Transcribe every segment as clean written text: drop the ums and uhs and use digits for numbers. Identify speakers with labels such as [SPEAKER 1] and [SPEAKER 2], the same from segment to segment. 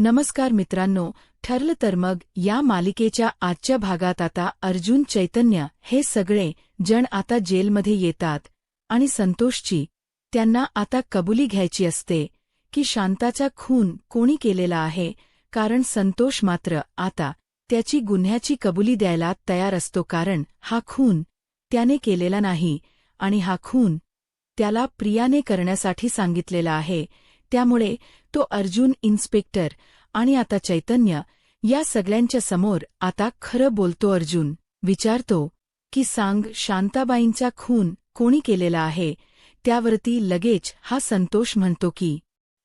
[SPEAKER 1] नमस्कार मित्रांनो, ठरलं तर मग या मालिकेच्या आजच्या भागात आता अर्जुन, चैतन्य हे सगळे जण आता जेलमध्ये येतात आणि संतोषची त्यांना आता कबुली घ्यायची असते की शांताचा खून कोणी केलेला आहे, कारण संतोष मात्र आता त्याची गुन्ह्याची कबुली द्यायला तयार असतो, कारण हा खून त्याने केलेला नाही आणि हा खून त्याला प्रियाने करण्यासाठी सांगितलेला आहे. त्यामुळे तो अर्जुन, इन्स्पेक्टर आणि आता चैतन्य या सगळ्यांच्या समोर आता खरं बोलतो. अर्जुन विचारतो की सांग, शांताबाईंचा खून कोणी केलेला आहे? त्यावरती लगेच हा संतोष म्हणतो की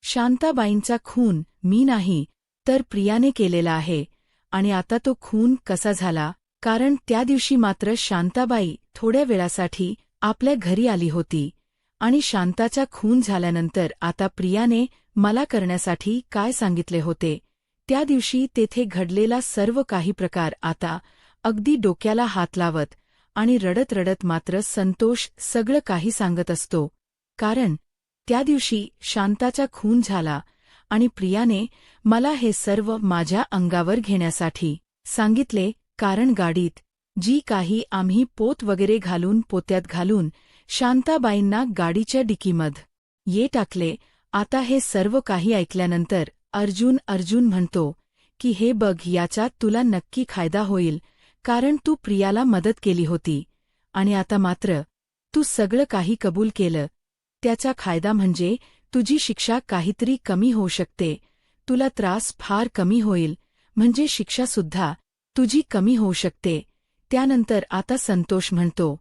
[SPEAKER 1] शांताबाईंचा खून मी नाही तर प्रियाने केलेला आहे. आणि आता तो खून कसा झाला, कारण त्या दिवशी मात्र शांताबाई थोड्या वेळासाठी आपल्या घरी आली होती आणि शांताचा खून झाल्यानंतर आता प्रियाने मला करण्यासाठी काय सांगितले होते, त्या दिवशी तेथे घडलेला सर्व काही प्रकार आता अगदी डोक्याला हात लावत आणि रडत रडत मात्र संतोष सगळं काही सांगत असतो. कारण त्या दिवशी शांताचा खून झाला आणि प्रियाने मला हे सर्व माझ्या अंगावर घेण्यासाठी सांगितले, कारण गाडीत जी काही आम्ही पोत वगैरे घालून पोत्यात घालून शांताबाईंना गाडीच्या डिकीमध्ये ये टाकले. आता हे सर्व काही ऐकल्यानंतर अर्जुन म्हणतो की हे बघ, याचा तुला नक्की फायदा होईल, कारण तू प्रियाला मदत केली होती आणि आता मात्र तू सगळं काही कबूल केलं. त्याचा फायदा म्हणजे तुझी शिक्षा काहीतरी कमी होऊ शकते, तुला त्रास फार कमी होईल, म्हणजे शिक्षासुद्धा तुझी कमी होऊ शकते. त्यानंतर आता संतोष म्हणतो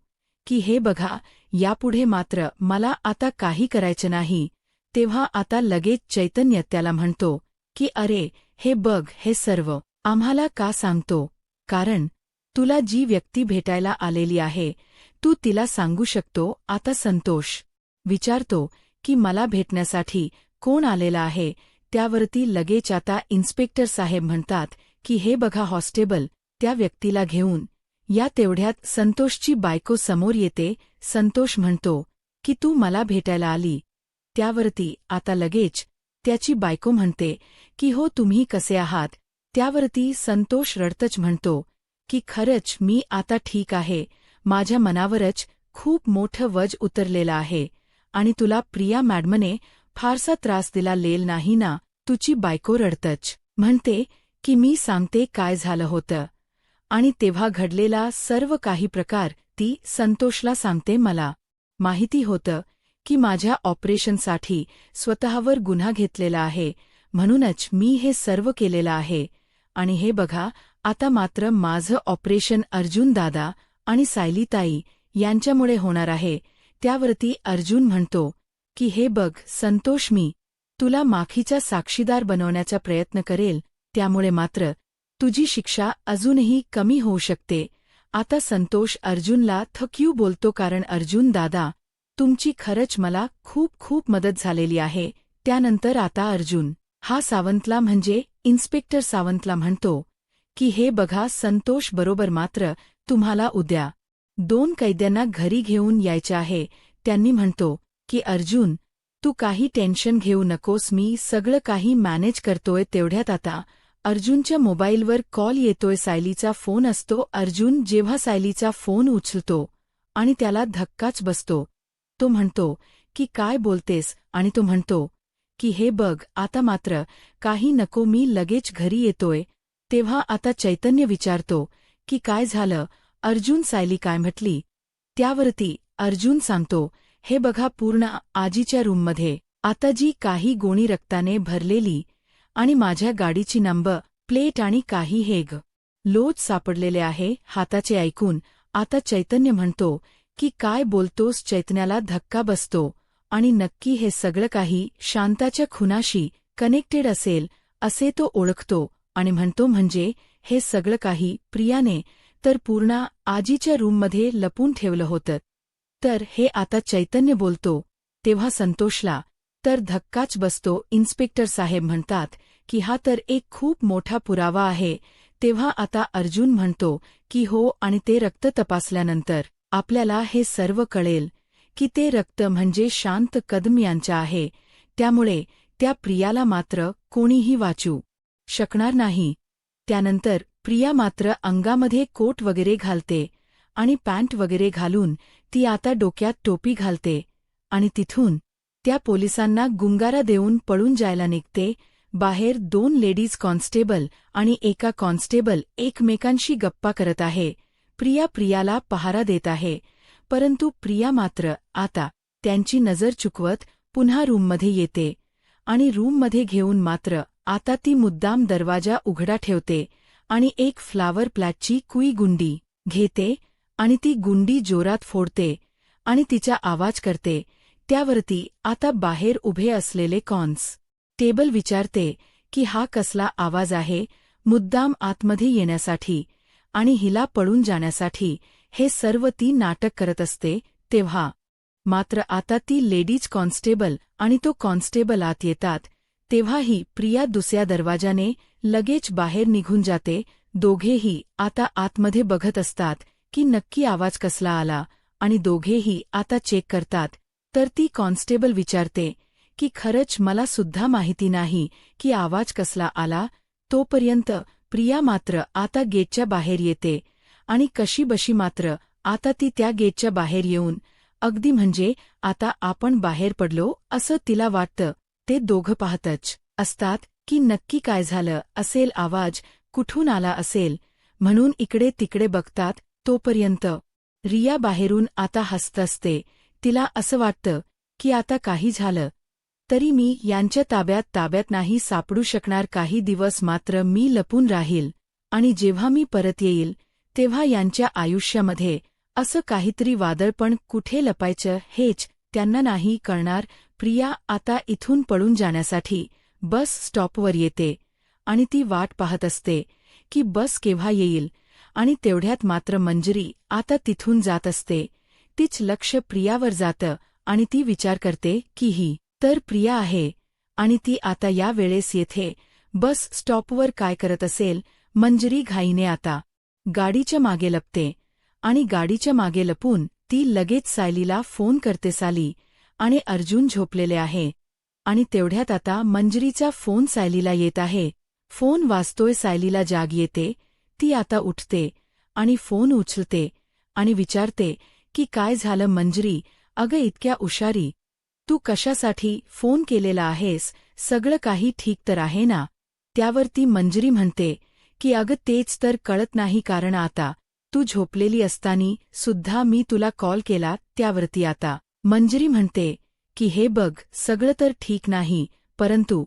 [SPEAKER 1] की हे बघा, यापुढे मात्र मला आता काही करायचं नाही. तेव्हा आता लगेच चैतन्य त्याला म्हणतो की अरे हे बघ, हे सर्व आम्हाला का सांगतो, कारण तुला जी व्यक्ती भेटायला आलेली आहे तू तिला सांगू शकतो. आता संतोष विचारतो की मला भेटण्यासाठी कोण आलेला आहे? त्यावरती लगेच आता इन्स्पेक्टर साहेब म्हणतात की हे बघा हॉस्टेबल, त्या व्यक्तीला घेऊन या. तेवढ्यात संतोषची बायको समोर येते. संतोष म्हणतो की तू मला भेटायला आली? त्यावरती आता लगेच त्याची बायको म्हणते की हो, तुम्ही कसे आहात? त्यावरती संतोष रडतच म्हणतो की खरंच मी आता ठीक आहे, माझ्या मनावरच खूप मोठं वज उतरलेलं आहे आणि तुला प्रिया मॅडमने फारसा त्रास दिलेला नाही ना? तुझी बायको रडतच म्हणते की मी सांगते काय झालं होतं आणि तेव्हा घडलेला सर्व काही प्रकार ती संतोषला सांगते. मला माहिती होतं की माझ्या ऑपरेशनसाठी स्वतःवर गुन्हा घेतलेला आहे, म्हणूनच मी हे सर्व केलेलं आहे. आणि हे बघा, आता मात्र माझं ऑपरेशन अर्जुन दादा आणि सायलीताई यांच्यामुळे होणार आहे. त्यावरती अर्जुन म्हणतो की हे बघ संतोष, मी तुला माफीचा साक्षीदार बनवण्याचा प्रयत्न करेल, त्यामुळे मात्र तुझी शिक्षा अजूनही कमी होऊ शकते. आता संतोष अर्जुनला थँक यू बोलतो, कारण अर्जुन दादा, तुमची खरंच मला खूप खूप मदत झालेली आहे. त्यानंतर आता अर्जुन हा सावंतला म्हणजे इन्स्पेक्टर सावंतला म्हणतो की हे बघा संतोष बरोबर, मात्र तुम्हाला उद्या 2 कैद्यांना घरी घेऊन यायचे आहे. त्यांनी म्हणतो की अर्जुन, तू काही टेन्शन घेऊ नकोस, मी सगळं काही मॅनेज करतोय. तेवढ्यात आता अर्जुनच्या मोबाईलवर कॉल येतोय, सायलीचा फोन असतो. अर्जुन जेव्हा सायलीचा फोन उचलतो आणि त्याला धक्काच बसतो. तो म्हणतो की काय बोलतेस? आणि तो म्हणतो की हे बघ, आता मात्र काही नको, मी लगेच घरी येतोय. तेव्हा आता चैतन्य विचारतो की काय झालं अर्जुन, सायली काय म्हटली? त्यावरती अर्जुन सांगतो हे बघा, पूर्ण आजीच्या रूममध्ये आता जी काही गोणी रक्ताने भरलेली आणि माझ्या गाडीची नंबर प्लेट आणि काही हेग लोच सापडलेले आहे हाताचे. ऐकून आता चैतन्य म्हणतो की काय बोलतोस? चैतन्याला धक्का बसतो आणि नक्की हे सगळं काही शांताच्या खुनाशी कनेक्टेड असेल असे तो ओळखतो आणि म्हणतो म्हणजे हे सगळं काही प्रियाने तर पूर्ण आजीच्या रूममध्ये लपून ठेवलं होतं. तर हे आता चैतन्य बोलतो तेव्हा संतोषला तर धक्काच बसतो. इन्स्पेक्टर साहेब म्हणतात की हा तर एक खूप मोठा पुरावा आहे. तेव्हा आता अर्जुन म्हणतो की हो, आणि ते रक्त तपासल्यानंतर आपल्याला हे सर्व कळेल की ते रक्त म्हणजे शांत कदम यांचं आहे. त्यामुळे त्या प्रियाला मात्र कोणीही वाचू शकणार नाही. त्यानंतर प्रिया मात्र अंगामध्ये कोट वगैरे घालते आणि पॅन्ट वगैरे घालून ती आता डोक्यात टोपी घालते आणि तिथून त्या पोलिसांना गुंगारा देऊन पळून जायला निघते. बाहेर 2 लेडीज कॉन्स्टेबल आणि एका कॉन्स्टेबल एकमेकांशी गप्पा करत आहे. प्रियाला पहारा देत आहे, परंतु प्रिया मात्र आता त्यांची नजर चुकवत पुन्हा रूममध्ये येते आणि रूममध्ये घेऊन मात्र आता ती मुद्दाम दरवाजा उघडा ठेवते आणि एक फ्लावर प्लॅटची कुई गुंडी घेते आणि ती गुंडी जोरात फोडते आणि तिचा आवाज करते. त्यावरती आता बाहेर उभे असलेले कॉन्स्टेबल विचारते की हा कसला आवाज आहे, मुद्दाम आतमध्ये येण्यासाठी आणि हिला पळून जाण्यासाठी हे सर्व ती नाटक करत असते. तेव्हा मात्र आता ती लेडीज कॉन्स्टेबल आणि तो कॉन्स्टेबल आत येतात. तेव्हाही प्रिया दुसऱ्या दरवाजाने लगेच बाहेर निघून जाते. दोघेही आता आतमध्ये बघत असतात की नक्की आवाज कसला आला आणि दोघेही आता चेक करतात. तर ती कॉन्स्टेबल विचारते की खरंच मला सुद्धा माहिती नाही की आवाज कसला आला. तोपर्यंत प्रिया मात्र आता गेटच्या बाहेर येते आणि कशीबशी मात्र आता ती त्या गेटच्या बाहेर येऊन अगदी म्हणजे आता आपण बाहेर पडलो असं तिला वाटतं. ते दोघं पाहतच असतात की नक्की काय झालं असेल, आवाज कुठून आला असेल म्हणून इकडे तिकडे बघतात. तोपर्यंत रिया बाहेरून आता हसत असते. तिला असं वाटतं की आता काही झालं तरी मी यांच्या ताब्यात नाही सापडू शकणार. काही दिवस मात्र मी लपून राहील आणि जेव्हा मी परत येईल तेव्हा यांच्या आयुष्यामध्ये असं काहीतरी वादळ, पण कुठे लपायचं हेच त्यांना नाही कळणार. प्रिया आता इथून पळून जाण्यासाठी बस स्टॉपवर येते आणि ती वाट पाहत असते की बस केव्हा येईल आणि तेवढ्यात मात्र मंजरी आता तिथून जात असते. तीच लक्ष प्रियावर जातं आणि ती विचार करते की ही तर प्रिया आहे आणि ती आता या वेळेस येथे बस स्टॉपवर काय करत असेल. मंजरी घाईने आता गाडीच्या मागे लपते आणि गाडीच्या मागे लपून ती लगेच सायलीला फोन करते. सायली आणि अर्जुन झोपलेले आहे आणि तेवढ्यात आता मंजरीचा फोन सायलीला येत आहे. फोन वाजतोय. सायलीला जाग येते. ती आता उठते आणि फोन उचलते आणि विचारते की काय झालं मंजरी. अगं इतक्या उशारी तू कशासाठी फोन केलेला आहेस, सगळं काही ठीक तर आहे ना. त्यावर ती मंजरी म्हणते की अगं तेच तर कळत नाही, कारण आता तू झोपलेली असतानी सुद्धा मी तुला कॉल केला. त्यावरती आता मंजरी म्हणते की हे बघ सगळं तर ठीक नाही, परंतु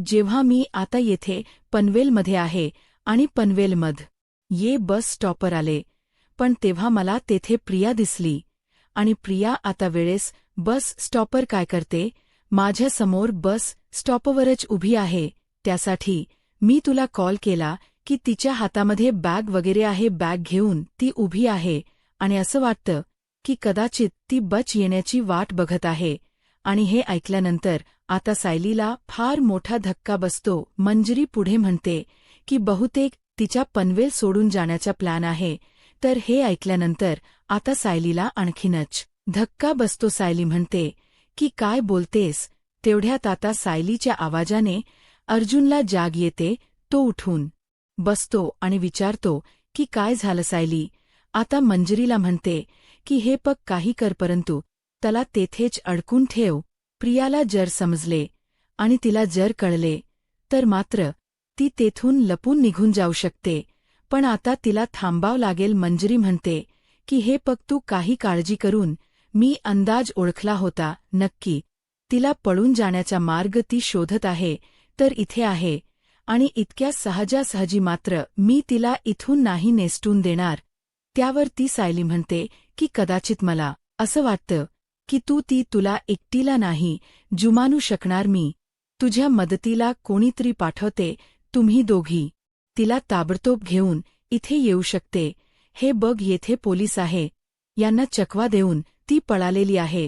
[SPEAKER 1] जेव्हा मी आता येथे पनवेलमध्ये आहे आणि पनवेलमध्ये ये बस स्टॉपर आले, पण तेव्हा मला तेथे प्रिया दिसली आणि प्रिया आता वेळेस बस स्टॉपर काय करते, माझ्या समोर बस स्टॉपवरच उभी आहे. त्यासाठी मी तुला कॉल केला की तिच्या हातामध्ये बॅग वगैरे आहे. बॅग घेऊन ती उभी आहे आणि असं वाटतं की कदाचित ती बच येण्याची वाट बघत आहे. आणि हे ऐकल्यानंतर आता सायलीला फार मोठा धक्का बसतो. मंजरी पुढे म्हणते की बहुतेक तिच्या पनवेल सोडून जाण्याचा प्लॅन आहे. तर हे ऐकल्यानंतर आता सायलीला आणखीनच धक्का बसतो. सायली म्हणते की काय बोलतेस. तेवढ्यात आता सायलीच्या आवाजाने अर्जुनला जाग येते. तो उठून बसतो आणि विचारतो की काय झालं सायली. आता मंजरीला म्हणते की हे पक काही कर, परंतु त्याला तेथेच अडकून ठेव. प्रियाला जर समजले आणि तिला जर कळले तर मात्र ती तेथून लपून निघून जाऊ शकते, पण आता तिला थांबावं लागेल. मंजरी म्हणते की हे पक तू काही काळजी करून मी अंदाज ओळखला होता. नक्की तिला पळून जाण्याचा मार्ग ती शोधत आहे, तर इथे आहे आणि इतक्या सहजासहजी मात्र मी तिला इथून नाही नेसटून देणार. त्यावर ती सायली म्हणते की कदाचित मला असं वाटतं की तुला एकटीला नाही जुमानू शकणार. मी तुझ्या मदतीला कोणीतरी पाठवते. तुम्ही दोघी तिला ताबडतोब घेऊन इथे येऊ शकते. हे बघ येथे पोलीस आहे, यांना चकवा देऊन ती पळालेली आहे.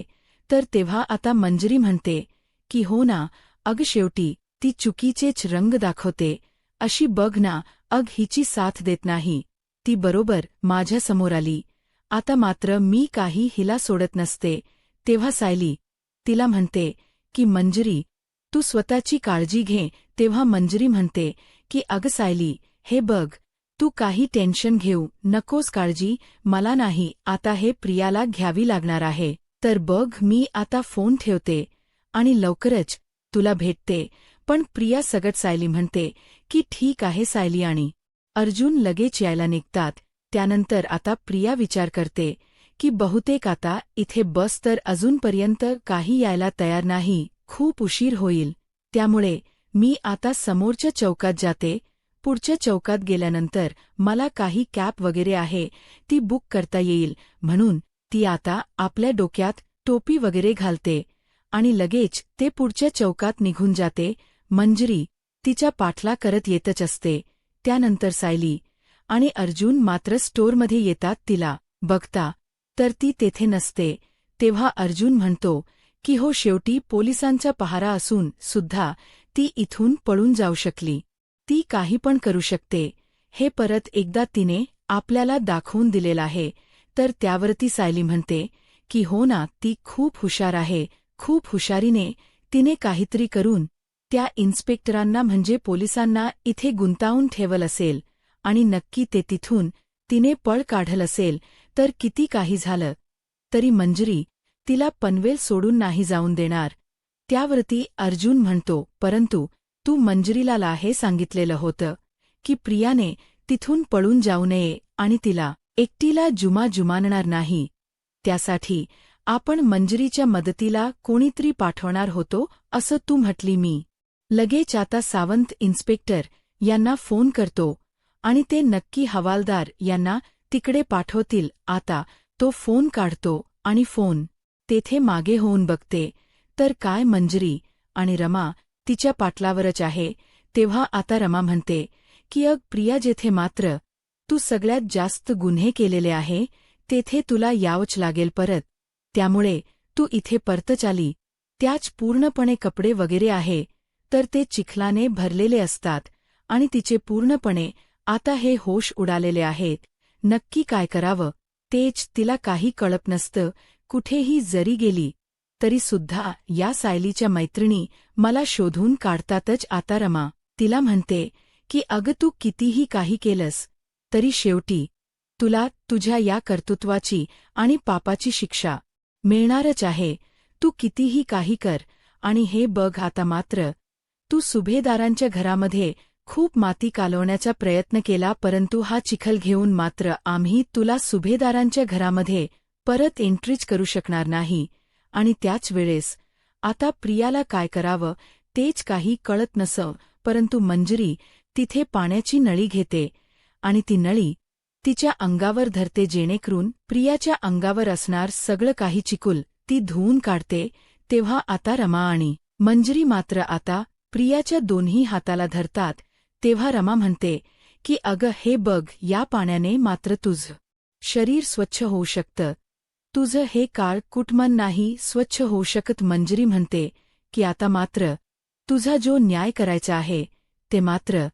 [SPEAKER 1] तर तेव्हा आता मंजरी म्हणते की हो ना, शेवटी ती चुकीचेच रंग दाखवते. अशी बघ ना, हिची साथ देत नाही. ती बरोबर माझ्या समोर आली. आता मात्र मी काही हिला सोडत नसते. तेव्हा सायली तिला म्हणते की मंजरी तू स्वतःची काळजी घे. तेव्हा मंजरी म्हणते की अगं सायली, हे बघ, तू काही टेन्शन घेऊ नकोस, काळजी मला नाही, आता हे प्रियाला घ्यावी लागणार आहे. तर बघ, मी आता फोन ठेवते आणि लवकरच तुला भेटते. पण प्रिया सगट सायली म्हणते की ठीक आहे सायली, आणि अर्जुन लगेच यायला निघतात. त्यानंतर आता प्रिया विचार करते की बहुतेक आता इथे बस तर अजूनपर्यंत काही यायला तयार नाही, खूप उशीर होईल. त्यामुळे मी आता समोरच्या चौकात जाते. पुढच्या चौकात गेल्यानंतर मला काही कॅब वगैरे आहे ती बुक करता येईल, म्हणून ती आता आपल्या डोक्यात टोपी वगैरे घालते आणि लगेच ते पुढच्या चौकात निघून जाते. मंजरी तिच्या पाठला करत येतच असते. त्यानंतर सायली आणि अर्जुन मात्र स्टोअरमध्ये येतात. तिला बघता तर ती तेथे नसते. तेव्हा अर्जुन म्हणतो की हो, शेवटी पोलिसांचा पहारा असून सुद्धा ती इथून पळून जाऊ शकली. ती काही पण करू शकते, हे परत एकदा तिने आपल्याला दाखवून दिलेलं आहे. तर त्यावरती सायली म्हणते की हो ना, ती खूप हुशार आहे. खूप हुशारीने तिने काहीतरी करून त्या इन्स्पेक्टरांना म्हणजे पोलिसांना इथे गुंतावून ठेवलं असेल आणि नक्की ते तिथून तिने पळ काढलं असेल. तर किती काही झालं तरी मंजरी तिला पनवेल सोडून नाही जाऊन देणार. त्यावरती अर्जुन म्हणतो, परंतु तू मंजरीला हे सांगितलेलं होतं की प्रियाने तिथून पळून जाऊ नये आणि तिला एकटीला जुमानणार नाही. त्यासाठी आपण मंजरीच्या मदतीला कोणीतरी पाठवणार होतो असं तू म्हटली. मी लगेच आता सावंत इन्स्पेक्टर यांना फोन करतो आणि ते नक्की हवालदार यांना तिकडे पाठवतील. आता तो फोन काढतो आणि फोन तेथे मागे होऊन बघते तर काय मंजरी आणि रमा तिच्या पाटलावरच आहे. तेव्हा आता रमा म्हणते की प्रिया, जेथे मात्र तू सगळ्यात जास्त गुन्हे केलेले आहे तेथे तुला यावंच लागेल परत. त्यामुळे तू इथे परतच आली. त्याच पूर्णपणे कपडे वगैरे आहे तर ते चिखलाने भरलेले असतात आणि तिचे पूर्णपणे आता हे होश उडालेले आहेत. नक्की काय करावं तेच तिला काही कळत नसतं. कुठेही जरी गेली तरी सुद्धा या सायलीच्या मैत्रिणी मला शोधून काढतातच. आता रमा तिला म्हणते की अगं, तू कितीही काही केलंस तरी शेवटी तुला तुझ्या या कर्तृत्वाची आणि पापाची शिक्षा मिळणारच आहे. तू कितीही काही कर. आणि हे बघ, आता मात्र तू सुभेदारांच्या घरामध्ये खूप माती कालवण्याचा प्रयत्न केला, परंतु हा चिखल घेऊन मात्र आम्ही तुला सुभेदारांच्या घरामध्ये परत एंट्रीच करू शकणार नाही. आणि त्याच वेळेस आता प्रियाला काय करावं तेच काही कळत नसं. परंतु मंजरी तिथे पाण्याची नळी घेते आणि ती नळी तिच्या अंगावर धरते, जेणेकरून प्रियाच्या अंगावर असणार सगळं काही चिखल ती धुवून काढते. तेव्हा आता रमा आणि मंजरी मात्र आता प्रियाच्या दोन्ही हाताला धरतात. तेव्हा रमा म्हणते की अगं, हे बघ, या पाण्याने मात्र तुझं शरीर स्वच्छ होऊ शकतं. तुझं हे काळ कुटमन नाही स्वच्छ होऊ शकत. मंजरी म्हणते की आता मात्र तुझा जो न्याय करायचा आहे ते मात्र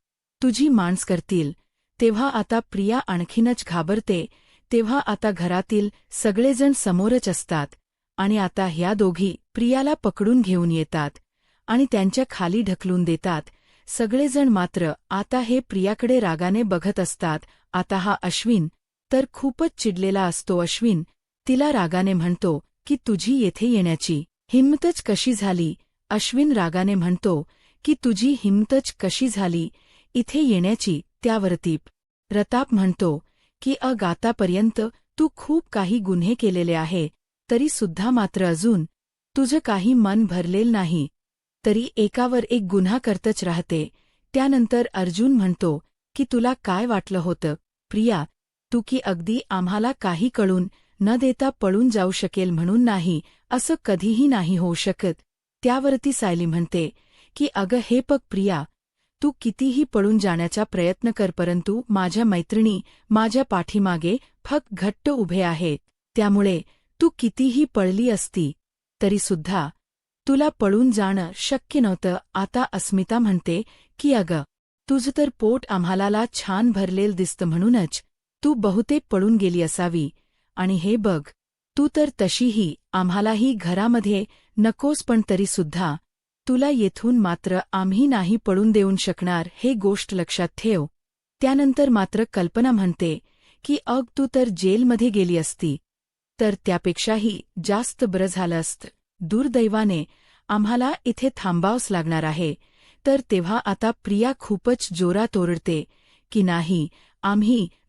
[SPEAKER 1] तुझी माणस करतील. तेव्हा आता प्रिया आणखीनच घाबरते. तेव्हा आता घरातील सगळेजण समोरच असतात आणि आता ह्या दोघी प्रियाला पकडून घेऊन येतात आणि त्यांच्या खाली ढकलून देतात. सगळेजण मात्र आता हे प्रियाकडे रागाने बघत असतात. आता हा अश्विन तर खूपच चिडलेला असतो. अश्विन तिला रागाने म्हणतो की तुझी येथे येण्याची हिंमतच कशी झाली. अश्विन रागाने म्हणतो की तुझी हिंमतच कशी झाली इथे येण्याची. त्यावरती प्रताप म्हणतो की आतापर्यंत तू खूप काही गुन्हे केलेले आहे तरी सुद्धा मात्र अजून तुझं काही मन भरलेलं नाही, तरी एकावर एक गुन्हा करतच राहते. त्यानंतर अर्जुन म्हणतो की तुला काय वाटलं होतं प्रिया, तू की अगदी आम्हाला काही कळून न देता पळून जाऊ शकेल म्हणून? नाही, असं कधीही नाही होऊ शकत. त्यावरती सायली म्हणते की अगं, हे बघ प्रिया, तू कितीही पळून जाण्याचा प्रयत्न कर, परंतु माझ्या मैत्रिणी माझ्या पाठीमागे फक्त घट्ट उभे आहेत. त्यामुळे तू कितीही पळली असती तरी सुद्धा तुला पळून जाणं शक्य नव्हतं. आता अस्मिता म्हणते की अगं, तुझं तर पोट आम्हाला छान भरलेलं दिसतं, म्हणूनच तू बहुतेक पळून गेली असावी. आणि हे बघ, तू तर तशीही आम्हालाही घरामध्ये नकोस, पण तरी सुद्धा तुला येथून मात्र आम्ही नाही पळून देऊन शकणार हे गोष्ट लक्षात ठेव. त्यानंतर मात्र कल्पना म्हणते की तू तर जेलमध्ये गेली असती तर त्यापेक्षाही जास्त बरं झालं असतं. दुर्दैवाने आम्हाला इथे थांबावंच लागणार आहे. तर तेव्हा आता प्रिया खूपच जोरात ओरडते की नाही,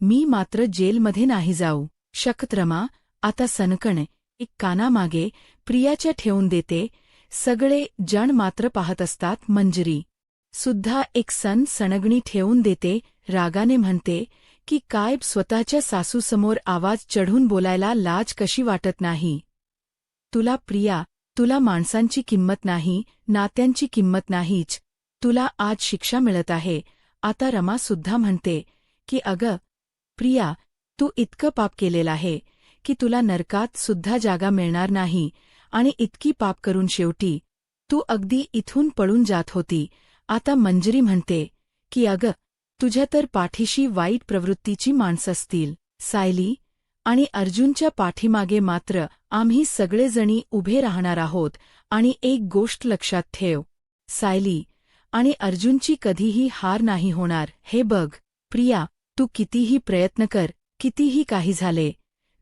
[SPEAKER 1] मी मात्र जेलमध्ये नाही जाऊ शकत. रमा आता सनकणे एक कानामागे प्रियाच्या ठेवून देते. सगळे जण मात्र पाहत असतात. मंजरी सुद्धा एक सणसणगणी ठेवून देते. रागाने म्हणते की काय स्वतःच्या सासूसमोर आवाज चढून बोलायला लाज कशी वाटत नाही तुला? प्रिया, तुला माणसांची किंमत नाही, नात्यांची किंमत नाहीच. तुला आज शिक्षा मिळत आहे. आता रमा सुद्धा म्हणते की अगं प्रिया, तू इतकं पाप केलेलं आहे की तुला नरकात सुद्धा जागा मिळणार नाही. आणि इतकी पाप करून शेवटी तू अगदी इथून पळून जात होती. आता मंजरी म्हणते की अगं, तुझ्या तर पाठीशी वाईट प्रवृत्तीची माणसं असतील. सायली आणि अर्जुनच्या पाठीमागे मात्र आम्ही सगळेजणी उभे राहणार आहोत. आणि एक गोष्ट लक्षात ठेव, सायली आणि अर्जुनची कधीही हार नाही होणार. हे बघ प्रिया, तू कितीही प्रयत्न कर, कितीही काही झाले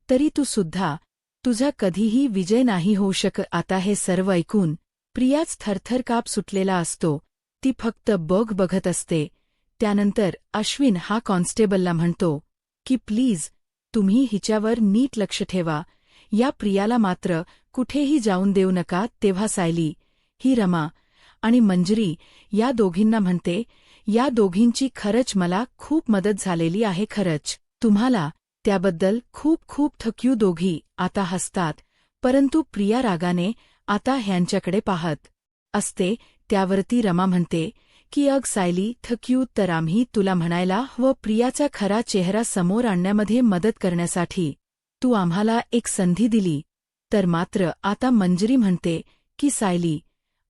[SPEAKER 1] तरी तू सुद्धा तुझा कधीही विजय नाही होऊ शकत. आता हे सर्व ऐकून प्रियाच थरथर काप सुटलेला असतो. ती फक्त बघत असते. त्यानंतर अश्विन हा कॉन्स्टेबलला म्हणतो की प्लीज तुम्ही हिच्यावर नीट लक्ष ठेवा. या प्रियाला मात्र कुठेही जाऊन देऊ नका. तेव्हा सायली ही रमा आणि मंजरी या दोघींना म्हणते, या दोघींची खरंच मला खूप मदत झालेली आहे. खरंच तुम्हाला त्याबद्दल खूप खूप थँक्यू. दोघी आता हसतात. परंतु प्रिया रागाने आता ह्यांच्याकडे पाहत असते. त्यावरती रमा म्हणते की सायली थँक्यू तर आम्ही तुला म्हणायला हवं. प्रियाचा खरा चेहरा समोर आणण्यामध्ये मदत करण्यासाठी तू आम्हाला एक संधी दिली. तर मात्र आता मंजरी म्हणते की सायली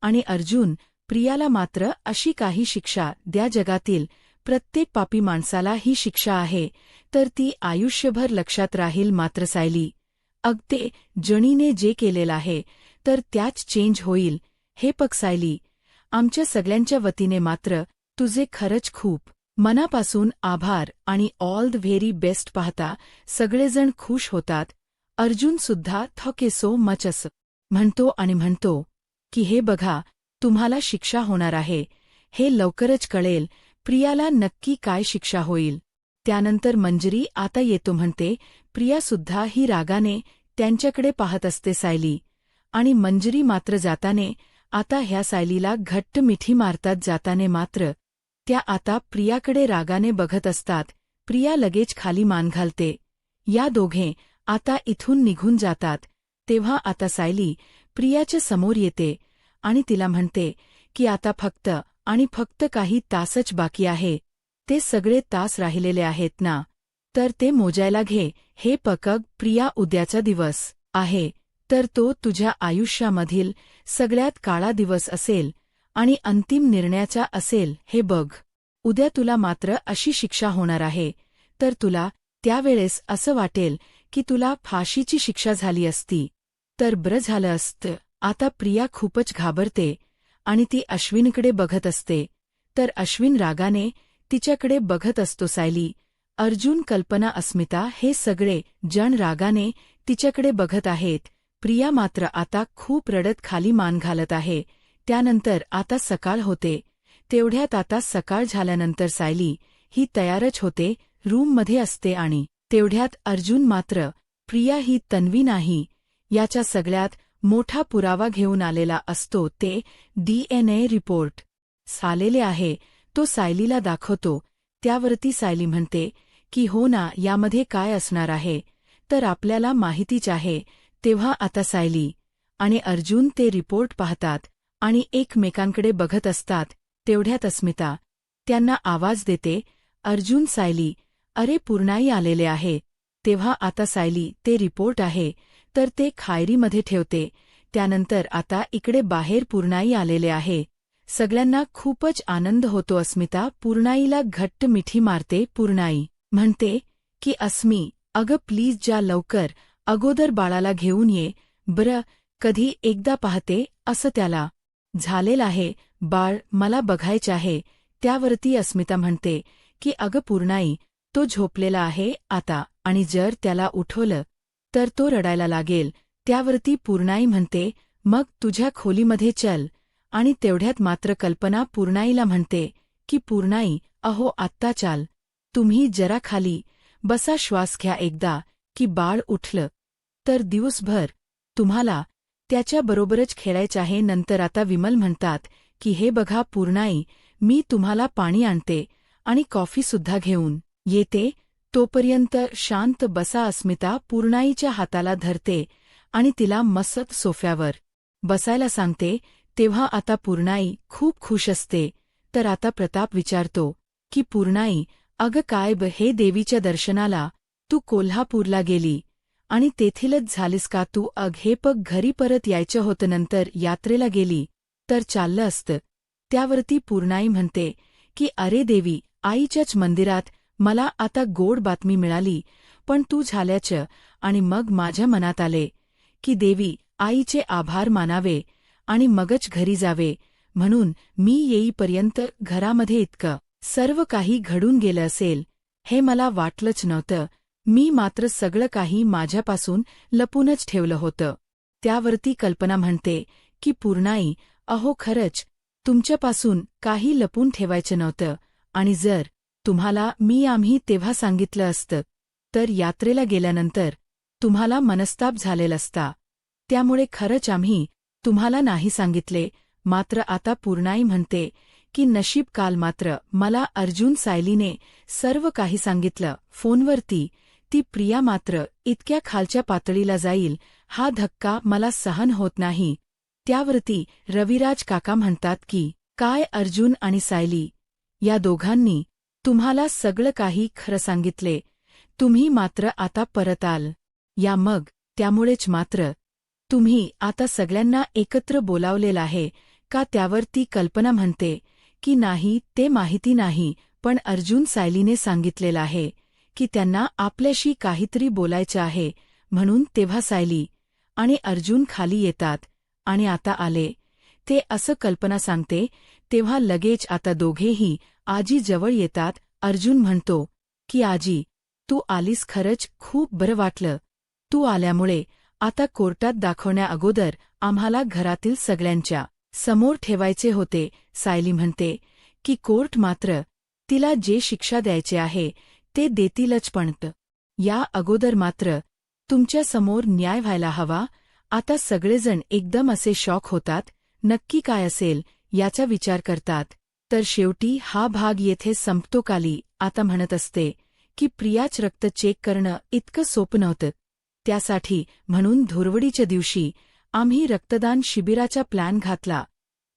[SPEAKER 1] आणि अर्जुन, प्रियाला मात्र अशी काही शिक्षा द्या. जगातील प्रत्येक पापी माणसाला ही शिक्षा आहे तर ती आयुष्यभर लक्षात राहील. मात्र सायली, अगदी जणीने जे केलेलं आहे तर त्याच चेंज होईल. हे पग सायली, आमच्या सगळ्यांच्या वतीने मात्र तुझे खरंच खूप मनापासून आभार आणि ऑल द व्हेरी बेस्ट. पाहता सगळेजण खुश होतात. अर्जुन सुद्धा थँक्यू सो मच असं म्हणतो आणि म्हणतो की हे बघा, तुम्हाला शिक्षा होणार आहे. हे लवकरच कळेल प्रियाला नक्की काय शिक्षा होईल. त्यानंतर मंजरी आता येतो म्हणते. प्रियासुद्धा ही रागाने त्यांच्याकडे पाहत असते. सायली आणि मंजरी मात्र जाताने आता ह्या सायलीला घट्ट मिठी मारतात. जाताने मात्र त्या आता प्रियाकडे रागाने बघत असतात. प्रिया लगेच खाली मान घालते. या दोघे आता इथून निघून जातात. तेव्हा आता सायली प्रियाच्या समोर येते आणि तिला म्हणते की आता फक्त काही तासच बाकी आहे. ते सगळे तास राहिलेले आहेत ना, तर ते मोजायला घे. हे पकग प्रिया, उद्याचा दिवस आहे तर तो तुझ्या आयुष्यामधील सगळ्यात काळा दिवस असेल आणि अंतिम निर्णयाचा असेल. हे बघ, उद्या तुला मात्र अशी शिक्षा होणार आहे तर तुला त्यावेळेस असं वाटेल की तुला फाशीची शिक्षा झाली असती तर बरं झालं असतं. आता प्रिया खूपच घाबरते आणि ती अश्विनकडे बघत असते. तर अश्विन रागाने तिच्याकडे बघत असतो. सायली, अर्जुन, कल्पना, अस्मिता हे सगळे जण रागाने तिच्याकडे बघत आहेत. प्रिया मात्र आता खूप रडत खाली मान घालत आहे. त्यानंतर आता सकाळ होते. तेवढ्यात आता सकाळ झाल्यानंतर सायली ही तयारच होते, रूममध्ये असते आणि तेवढ्यात अर्जुन मात्र प्रिया ही तन्वी नाही याचा सगळ्यात मोठा पुरावा घेऊन आलेला असतो. ते DNA रिपोर्ट आलेले आहे. तो सायलीला दाखवतो. त्यावरती सायली म्हणते की हो ना, यामध्ये काय असणार आहे तर आपल्याला माहितीच आहे. तेव्हा आता सायली आणि अर्जुन ते रिपोर्ट पाहतात आणि एकमेकांकडे बघत असतात. तेवढ्यात अस्मिता त्यांना आवाज देते. अर्जुन, सायली, अरे पूर्णाई आलेले आहे. तेव्हा आता सायली ते रिपोर्ट आहे तर ते खायरीमध्ये ठेवते. त्यानंतर आता इकडे बाहेर पूर्णाई आलेले आहे. सगळ्यांना खूपच आनंद होतो. अस्मिता पूर्णाईला घट्ट मिठी मारते. पूर्णाई म्हणते की अस्मी, अगं प्लीज जा लवकर, अगोदर बाळाला घेऊन ये बरं, कधी एकदा पाहते असं त्याला झालेलं आहे बाळ, मला बघायचे आहे. त्यावरती अस्मिता म्हणते की अगं पूर्णाई, तो झोपलेला आहे आता, आणि जर त्याला उठवलं तर तो रडायला लागेल. त्यावरती पूर्णाई म्हणते मग तुझ्या खोलीमध्ये चल. आणि तेवढ्यात मात्र कल्पना पूर्णाईला म्हणते की पूर्णाई, अहो आत्ता चाल, तुम्ही जरा खाली बसा, श्वास घ्या एकदा, की बाळ उठलं तर दिवसभर तुम्हाला त्याच्याबरोबरच खेळायचं आहे. नंतर आता विमल म्हणतात की हे बघा पूर्णाई, मी तुम्हाला पाणी आणते आणि कॉफीसुद्धा घेऊन येते, तोपर्यंत शांत बसा. अस्मिता पूर्णाईच्या हाताला धरते आणि तिला मस्त सोफ्यावर बसायला सांगते. तेव्हा आता पूर्णाई खूप खुश असते. तर आता प्रताप विचारतो की पूर्णाई, अगं काय हे देवीच्या दर्शनाला तू कोल्हापूरला गेली आणि तेथीलच झालीस का तू? हे पग घरी परत यायचं होतं, नंतर यात्रेला गेली तर चाललं असतं. त्यावरती पूर्णाई म्हणते की अरे देवी, आईच्याच मंदिरात मला आता गोड बातमी मिळाली, पण तू झाल्याचं, आणि मग माझ्या मनात आले की देवी आईचे आभार मानावे आणि मगच घरी जावे. म्हणून मी येईपर्यंत घरामध्ये इतकं सर्व काही घडून गेलं असेल हे मला वाटलंच नव्हतं. मी मात्र सगळं काही माझ्यापासून लपूनच ठेवलं होतं. त्यावरती कल्पना म्हणते की पूर्णाई, अहो खरंच तुमच्यापासून काही लपून ठेवायचं नव्हतं, आणि जर तुम्हाला आम्ही तेव्हा सांगितलं असतं तर यात्रेला गेल्यानंतर तुम्हाला मनस्ताप झालेला असता. त्यामुळे खरंच आम्ही तुम्हाला नाही सांगितले. मात्र आता पूर्णाई म्हणते की नशीब, काल मात्र मला अर्जुन सायलीने सर्व काही सांगितलं फोनवरती. ती प्रिया मात्र इतक्या खालच्या पातळीला जाईल हा धक्का मला सहन होत नाही. त्यावरती रविराज काका म्हणतात की काय अर्जुन आणि सायली या दोघांनी तुम्हाला सगळं काही खरं सांगितले, तुम्ही मात्र आता परत आल या मग त्यामुळेच मात्र तुम्ही आता सगळ्यांना एकत्र बोलावलेलं आहे का? त्यावरती कल्पना म्हणते की नाही, ते माहिती नाही, पण अर्जुन सायलीने सांगितलेलं आहे की त्यांना आपल्याशी काहीतरी बोलायचं आहे. म्हणून तेव्हा सायली आणि अर्जुन खाली येतात आणि आता आले ते असं कल्पना सांगते. तेव्हा लगेच आता दोघेही आजी जवळ येतात. अर्जुन म्हणतो की आजी, तू आलीस, खरंच खूप बरं वाटलं. तू आल्यामुळे आता कोर्टात दाखवण्याअगोदर आम्हाला घरातील सगळ्यांच्या समोर ठेवायचे होते. सायली म्हणते की कोर्ट मात्र तिला जे शिक्षा द्यायचे आहे ते देतीलच, पण या अगोदर मात्र तुमच्या समोर न्याय व्हायला हवा. आता सगळेजण एकदम असे शॉक होतात. नक्की काय असेल याचा विचार करतात. तर शेवटी हा भाग येथे संपतो. काली आता म्हणत असते की प्रियाच रक्त चेक करणं इतकं सोपं नव्हतं. त्यासाठी म्हणून धुरवडीच्या दिवशी आम्ही रक्तदान शिबिराचा प्लॅन घातला.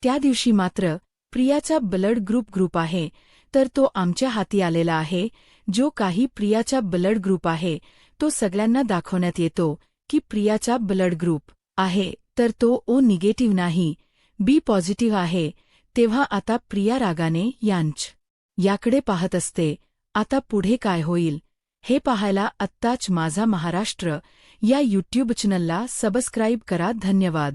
[SPEAKER 1] त्या दिवशी मात्र प्रियाचा ब्लड ग्रुप आहे, तर तो आमच्या हाती आलेला आहे. जो काही प्रियाचा ब्लड ग्रुप आहे तो सगळ्यांना दाखवण्यात येतो की प्रियाचा ब्लड ग्रुप आहे, तर तो ओ निगेटिव्ह नाही, बी पॉझिटिव्ह आहे. तेव्हा आता प्रिया रागाने याकडे पाहत असते. आता पुढे काय होईल हे पाहायला आत्ताच माझा महाराष्ट्र या यूट्यूब चॅनलला सबस्क्राईब करा. धन्यवाद.